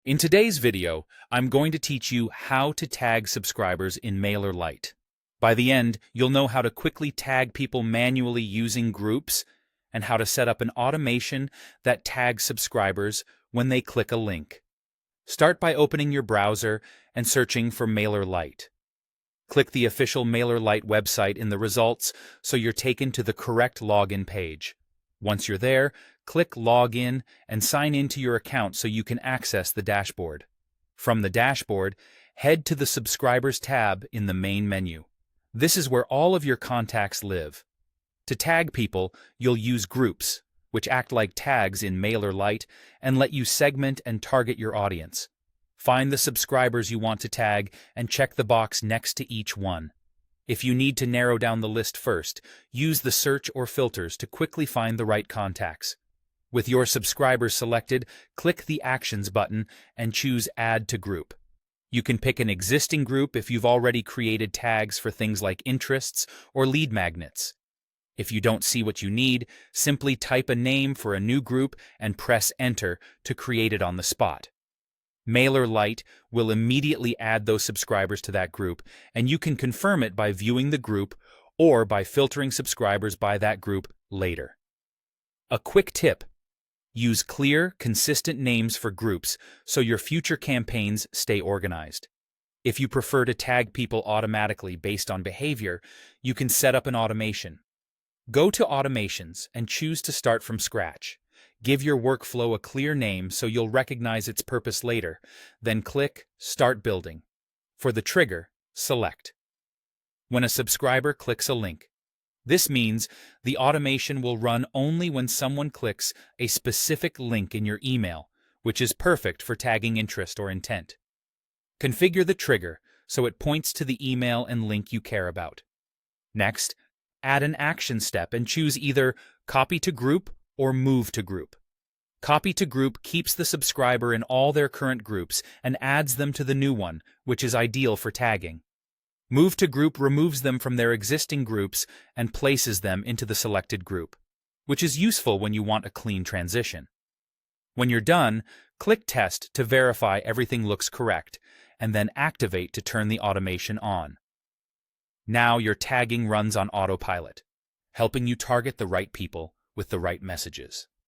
In today's video, I'm going to teach you how to tag subscribers in Mailerlite. By the end, you'll know how to quickly tag people manually using groups and how to set up an automation that tags subscribers when they click a link. Start by opening your browser and searching for Mailerlite. Click the official Mailerlite website in the results so you're taken to the correct login page. Once you're there, click Login and sign into your account so you can access the dashboard. From the dashboard, head to the Subscribers tab in the main menu. This is where all of your contacts live. To tag people, you'll use groups, which act like tags in Mailerlite and let you segment and target your audience. Find the subscribers you want to tag and check the box next to each one. If you need to narrow down the list first, use the search or filters to quickly find the right contacts. With your subscribers selected, click the Actions button and choose Add to Group. You can pick an existing group if you've already created tags for things like interests or lead magnets. If you don't see what you need, simply type a name for a new group and press Enter to create it on the spot. Mailerlite will immediately add those subscribers to that group, and you can confirm it by viewing the group or by filtering subscribers by that group later. A quick tip: use clear, consistent names for groups so your future campaigns stay organized. If you prefer to tag people automatically based on behavior, you can set up an automation. Go to Automations and choose to start from scratch. Give your workflow a clear name so you'll recognize its purpose later, then click Start Building. For the trigger, select when a subscriber clicks a link. This means the automation will run only when someone clicks a specific link in your email, which is perfect for tagging interest or intent. Configure the trigger so it points to the email and link you care about. Next, add an action step and choose either Copy to Group or Move to Group. Copy to Group keeps the subscriber in all their current groups and adds them to the new one, which is ideal for tagging. Move to Group removes them from their existing groups and places them into the selected group, which is useful when you want a clean transition. When you're done, click Test to verify everything looks correct, and then Activate to turn the automation on. Now your tagging runs on autopilot, helping you target the right people with the right messages.